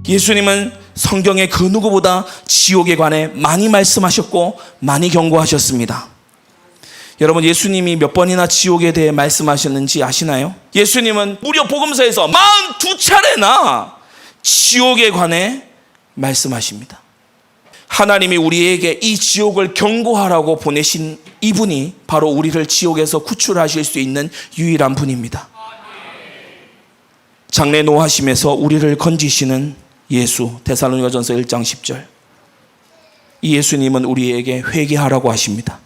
예수님은 성경의 그 누구보다 지옥에 관해 많이 말씀하셨고 많이 경고하셨습니다. 여러분, 예수님이 몇 번이나 지옥에 대해 말씀하셨는지 아시나요? 예수님은 무려 복음서에서 42차례나 지옥에 관해 말씀하십니다. 하나님이 우리에게 이 지옥을 경고하라고 보내신 이분이 바로 우리를 지옥에서 구출하실 수 있는 유일한 분입니다. 장래 노하심에서 우리를 건지시는 예수, 데살로니가전서 1장 10절. 이 예수님은 우리에게 회개하라고 하십니다.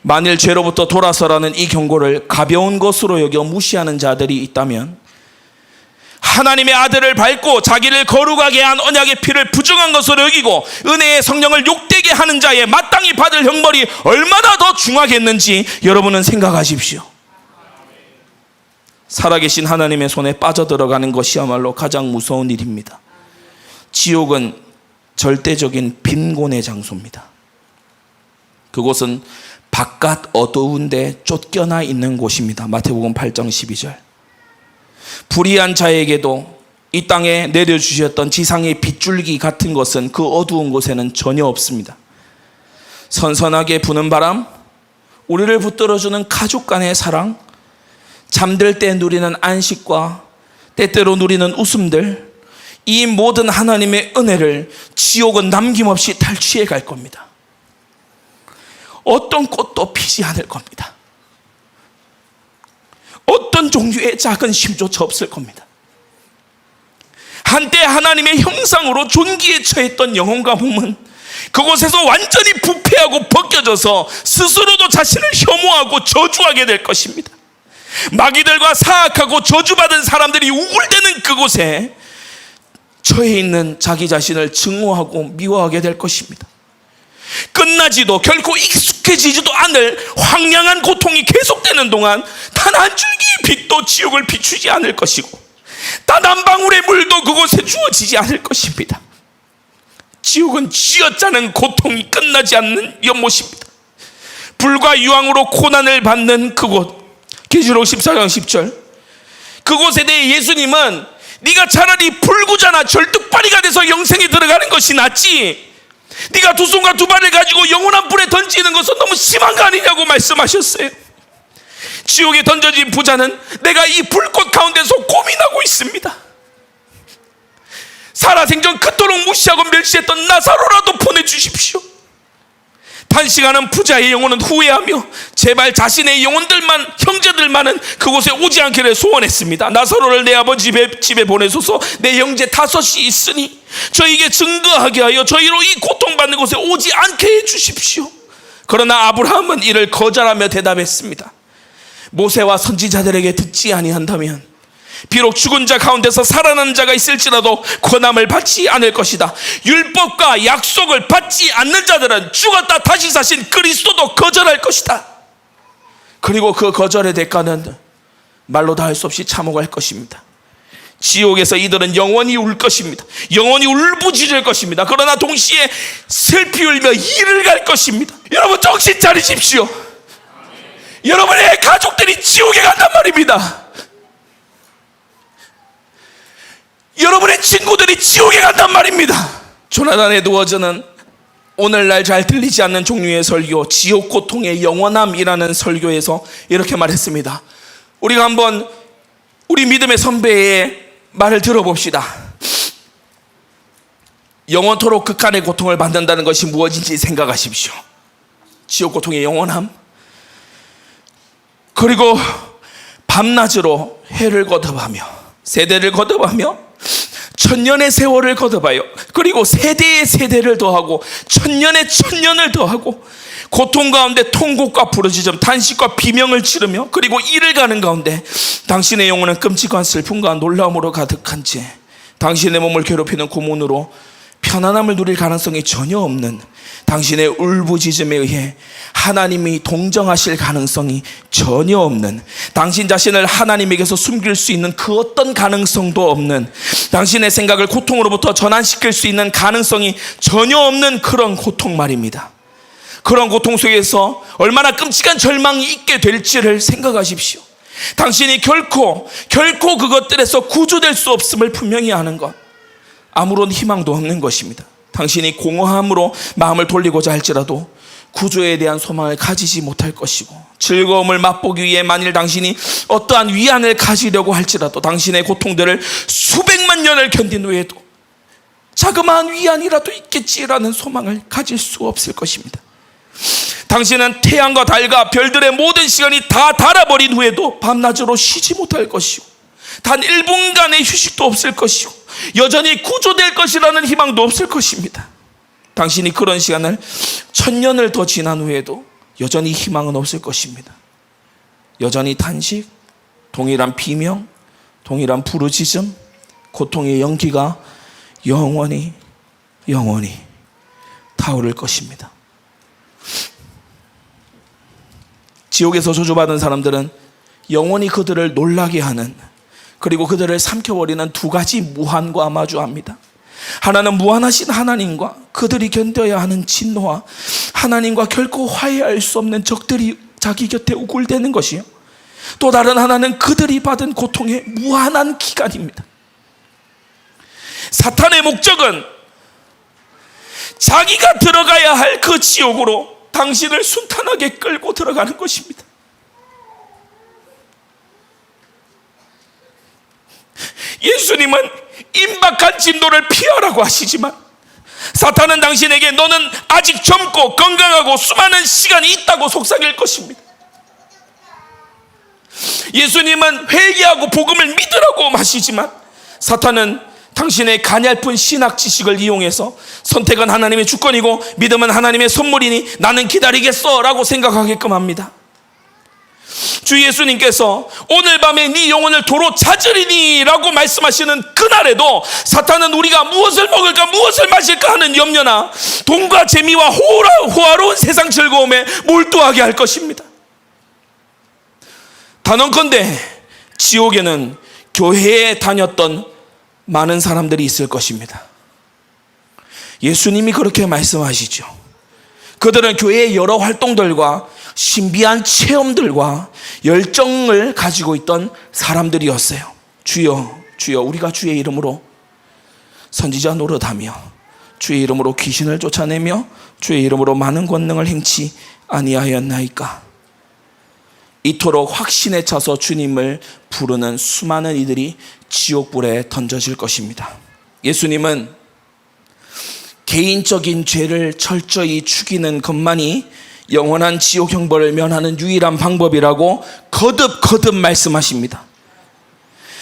만일 죄로부터 돌아서라는 이 경고를 가벼운 것으로 여겨 무시하는 자들이 있다면, 하나님의 아들을 밟고 자기를 거룩하게 한 언약의 피를 부정한 것으로 여기고 은혜의 성령을 욕되게 하는 자의 마땅히 받을 형벌이 얼마나 더 중하겠는지 여러분은 생각하십시오. 살아계신 하나님의 손에 빠져들어가는 것이야말로 가장 무서운 일입니다. 지옥은 절대적인 빈곤의 장소입니다. 그곳은 바깥 어두운 데 쫓겨나 있는 곳입니다. 마태복음 8장 12절. 불의한 자에게도 이 땅에 내려주셨던 지상의 빗줄기 같은 것은 그 어두운 곳에는 전혀 없습니다. 선선하게 부는 바람, 우리를 붙들어주는 가족 간의 사랑, 잠들 때 누리는 안식과 때때로 누리는 웃음들, 이 모든 하나님의 은혜를 지옥은 남김없이 탈취해 갈 겁니다. 어떤 꽃도 피지 않을 겁니다. 어떤 종류의 작은 쉼조차 없을 겁니다. 한때 하나님의 형상으로 존귀에 처했던 영혼과 몸은 그곳에서 완전히 부패하고 벗겨져서 스스로도 자신을 혐오하고 저주하게 될 것입니다. 마귀들과 사악하고 저주받은 사람들이 우글대는 그곳에 처해 있는 자기 자신을 증오하고 미워하게 될 것입니다. 끝나지도 결코 익숙해지지도 않을 황량한 고통이 계속되는 동안 단 한 줄기의 빛도 지옥을 비추지 않을 것이고 단 한 방울의 물도 그곳에 주어지지 않을 것입니다. 지옥은 쥐어짜는 고통이 끝나지 않는 연못입니다. 불과 유황으로 고난을 받는 그곳, 계시록 14장 10절. 그곳에 대해 예수님은 네가 차라리 불구자나 절뚝발이가 돼서 영생에 들어가는 것이 낫지, 네가 두 손과 두 발을 가지고 영원한 불에 던지는 것은 너무 심한 거 아니냐고 말씀하셨어요. 지옥에 던져진 부자는 내가 이 불꽃 가운데서 고민하고 있습니다. 살아생전 그토록 무시하고 멸시했던 나사로라도 보내주십시오. 단시간은 부자의 영혼은 후회하며 제발 자신의 영혼들만, 형제들만은 그곳에 오지 않기를 소원했습니다. 나사로를 내 아버지 집에 보내소서. 내 형제 5이 있으니 저에게 증거하게 하여 저희로 이 고통받는 곳에 오지 않게 해주십시오. 그러나 아브라함은 이를 거절하며 대답했습니다. 모세와 선지자들에게 듣지 아니한다면 비록 죽은 자 가운데서 살아나는 자가 있을지라도 권함을 받지 않을 것이다. 율법과 약속을 받지 않는 자들은 죽었다 다시 사신 그리스도도 거절할 것이다. 그리고 그 거절의 대가는 말로 다 할 수 없이 참아갈 것입니다. 지옥에서 이들은 영원히 울 것입니다. 영원히 울부짖을 것입니다. 그러나 동시에 슬피 울며 이를 갈 것입니다. 여러분, 정신 차리십시오. 여러분의 가족들이 지옥에 간단 말입니다. 여러분의 친구들이 지옥에 간단 말입니다. 조나단 에드워즈는 오늘날 잘 들리지 않는 종류의 설교, 지옥 고통의 영원함이라는 설교에서 이렇게 말했습니다. 우리가 한번 우리 믿음의 선배의 말을 들어봅시다. 영원토록 극한의 고통을 받는다는 것이 무엇인지 생각하십시오. 지옥 고통의 영원함, 그리고 밤낮으로 해를 거듭하며 세대를 거듭하며 천년의 세월을 거듭하여 그리고 세대의 세대를 더하고 천년의 천년을 더하고 고통 가운데 통곡과 부르짖음, 탄식과 비명을 치르며 그리고 이를 가는 가운데 당신의 영혼은 끔찍한 슬픔과 놀라움으로 가득한 채 당신의 몸을 괴롭히는 고문으로 편안함을 누릴 가능성이 전혀 없는 당신의 울부짖음에 의해 하나님이 동정하실 가능성이 전혀 없는, 당신 자신을 하나님에게서 숨길 수 있는 그 어떤 가능성도 없는, 당신의 생각을 고통으로부터 전환시킬 수 있는 가능성이 전혀 없는 그런 고통 말입니다. 그런 고통 속에서 얼마나 끔찍한 절망이 있게 될지를 생각하십시오. 당신이 결코 그것들에서 구조될 수 없음을 분명히 아는 것, 아무런 희망도 없는 것입니다. 당신이 공허함으로 마음을 돌리고자 할지라도 구조에 대한 소망을 가지지 못할 것이고, 즐거움을 맛보기 위해 만일 당신이 어떠한 위안을 가지려고 할지라도 당신의 고통들을 수백만 년을 견딘 후에도 자그마한 위안이라도 있겠지라는 소망을 가질 수 없을 것입니다. 당신은 태양과 달과 별들의 모든 시간이 다 닳아버린 후에도 밤낮으로 쉬지 못할 것이고, 단 1분간의 휴식도 없을 것이고, 여전히 구조될 것이라는 희망도 없을 것입니다. 당신이 그런 시간을 1000년을 더 지난 후에도 여전히 희망은 없을 것입니다. 여전히 탄식, 동일한 비명, 동일한 부르짖음, 고통의 연기가 영원히 타오를 것입니다. 지옥에서 저주받은 사람들은 영원히 그들을 놀라게 하는, 그리고 그들을 삼켜버리는 두 가지 무한과 마주합니다. 하나는 무한하신 하나님과 그들이 견뎌야 하는 진노와 하나님과 결코 화해할 수 없는 적들이 자기 곁에 우글대는 것이요, 또 다른 하나는 그들이 받은 고통의 무한한 기간입니다. 사탄의 목적은 자기가 들어가야 할 그 지옥으로 당신을 순탄하게 끌고 들어가는 것입니다. 예수님은 임박한 진노를 피하라고 하시지만 사탄은 당신에게 너는 아직 젊고 건강하고 수많은 시간이 있다고 속삭일 것입니다. 예수님은 회개하고 복음을 믿으라고 하시지만 사탄은 당신의 가냘픈 신학 지식을 이용해서 선택은 하나님의 주권이고 믿음은 하나님의 선물이니 나는 기다리겠어 라고 생각하게끔 합니다. 주 예수님께서 오늘 밤에 네 영혼을 도로 찾으리니 라고 말씀하시는 그날에도 사탄은 우리가 무엇을 먹을까 무엇을 마실까 하는 염려나 돈과 재미와 호화로운 세상 즐거움에 몰두하게 할 것입니다. 단언컨대 지옥에는 교회에 다녔던 많은 사람들이 있을 것입니다. 예수님이 그렇게 말씀하시죠. 그들은 교회의 여러 활동들과 신비한 체험들과 열정을 가지고 있던 사람들이었어요. 주여, 주여, 우리가 주의 이름으로 선지자 노릇하며 주의 이름으로 귀신을 쫓아내며 주의 이름으로 많은 권능을 행치 아니하였나이까. 이토록 확신에 차서 주님을 부르는 수많은 이들이 지옥불에 던져질 것입니다. 예수님은 개인적인 죄를 철저히 죽이는 것만이 영원한 지옥 형벌을 면하는 유일한 방법이라고 거듭 말씀하십니다.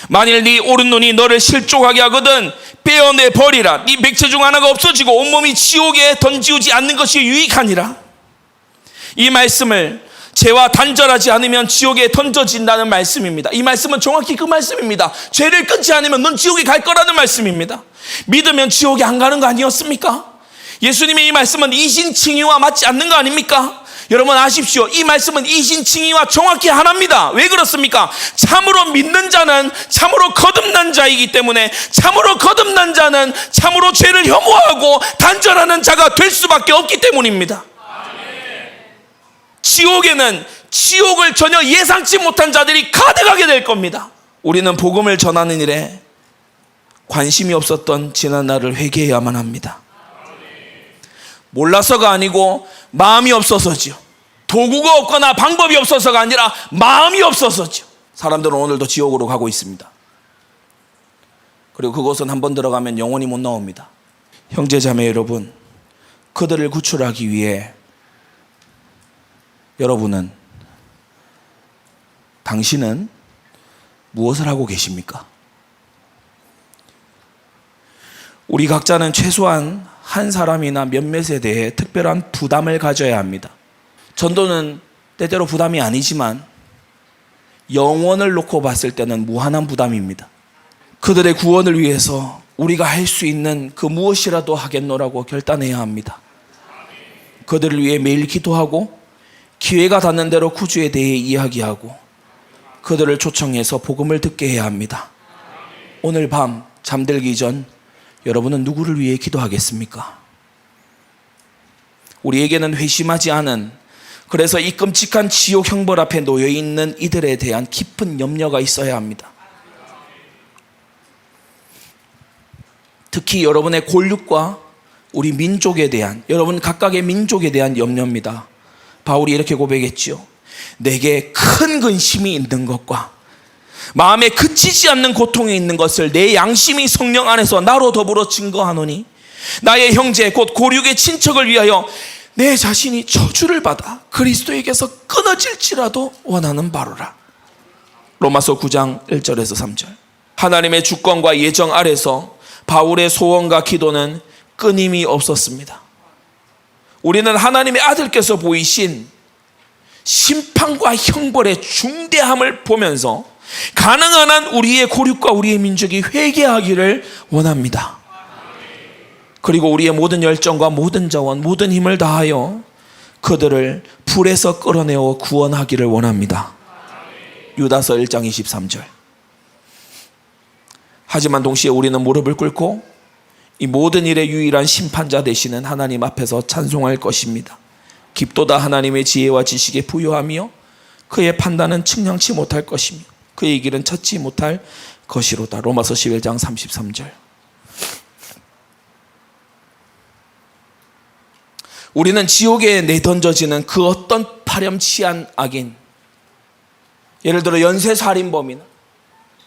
만일 네 오른눈이 너를 실족하게 하거든 빼어내 버리라. 네 백체 중 하나가 없어지고 온몸이 지옥에 던지우지 않는 것이 유익하니라. 이 말씀을 죄와 단절하지 않으면 지옥에 던져진다는 말씀입니다. 이 말씀은 정확히 그 말씀입니다. 죄를 끊지 않으면 넌 지옥에 갈 거라는 말씀입니다. 믿으면 지옥에 안 가는 거 아니었습니까? 예수님의 이 말씀은 이신칭의와 맞지 않는 거 아닙니까? 여러분 아십시오. 이 말씀은 이신칭의와 정확히 하나입니다. 왜 그렇습니까? 참으로 믿는 자는 참으로 거듭난 자이기 때문에 참으로 거듭난 자는 참으로 죄를 혐오하고 단절하는 자가 될 수밖에 없기 때문입니다. 지옥에는 지옥을 전혀 예상치 못한 자들이 가득하게 될 겁니다. 우리는 복음을 전하는 일에 관심이 없었던 지난 날을 회개해야만 합니다. 몰라서가 아니고 마음이 없어서지요. 도구가 없거나 방법이 없어서가 아니라 마음이 없어서지요. 사람들은 오늘도 지옥으로 가고 있습니다. 그리고 그곳은 한번 들어가면 영원히 못 나옵니다. 형제자매 여러분, 그들을 구출하기 위해 당신은 무엇을 하고 계십니까? 우리 각자는 최소한 한 사람이나 몇몇에 대해 특별한 부담을 가져야 합니다. 전도는 때때로 부담이 아니지만 영원을 놓고 봤을 때는 무한한 부담입니다. 그들의 구원을 위해서 우리가 할 수 있는 그 무엇이라도 하겠노라고 결단해야 합니다. 그들을 위해 매일 기도하고 기회가 닿는 대로 구주에 대해 이야기하고 그들을 초청해서 복음을 듣게 해야 합니다. 오늘 밤 잠들기 전 여러분은 누구를 위해 기도하겠습니까? 우리에게는 회심하지 않은, 그래서 이 끔찍한 지옥 형벌 앞에 놓여 있는 이들에 대한 깊은 염려가 있어야 합니다. 특히 여러분의 골육과 우리 민족에 대한, 여러분 각각의 민족에 대한 염려입니다. 바울이 이렇게 고백했지요. 내게 큰 근심이 있는 것과 마음에 그치지 않는 고통이 있는 것을 내 양심이 성령 안에서 나로 더불어 증거하노니 나의 형제 곧 고륙의 친척을 위하여 내 자신이 저주를 받아 그리스도에게서 끊어질지라도 원하는 바로라. 로마서 9장 1절에서 3절. 하나님의 주권과 예정 아래서 바울의 소원과 기도는 끊임이 없었습니다. 우리는 하나님의 아들께서 보이신 심판과 형벌의 중대함을 보면서 가능한 한 우리의 고륙과 우리의 민족이 회개하기를 원합니다. 그리고 우리의 모든 열정과 모든 자원, 모든 힘을 다하여 그들을 불에서 끌어내어 구원하기를 원합니다. 유다서 1장 23절. 하지만 동시에 우리는 무릎을 꿇고 이 모든 일의 유일한 심판자 되시는 하나님 앞에서 찬송할 것입니다. 깊도다 하나님의 지혜와 지식에 부요하며 그의 판단은 측량치 못할 것이며 그의 길은 찾지 못할 것이로다. 로마서 11장 33절. 우리는 지옥에 내던져지는 그 어떤 파렴치한 악인, 예를 들어 연쇄살인범이나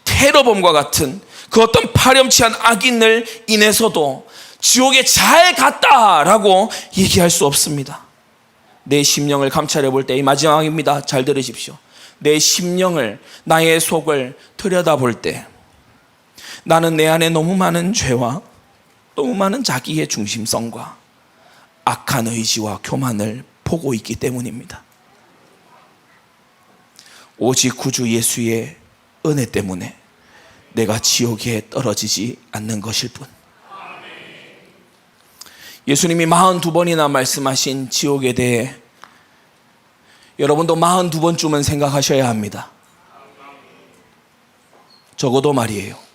테러범과 같은 그 어떤 파렴치한 악인을 인해서도 지옥에 잘 갔다라고 얘기할 수 없습니다. 내 심령을 감찰해 볼 때, 이 마지막입니다. 잘 들으십시오. 내 심령을, 나의 속을 들여다볼 때 나는 내 안에 너무 많은 죄와 너무 많은 자기의 중심성과 악한 의지와 교만을 보고 있기 때문입니다. 오직 구주 예수의 은혜 때문에 내가 지옥에 떨어지지 않는 것일 뿐. 예수님이 42번이나 말씀하신 지옥에 대해 여러분도 42번쯤은 생각하셔야 합니다. 적어도 말이에요.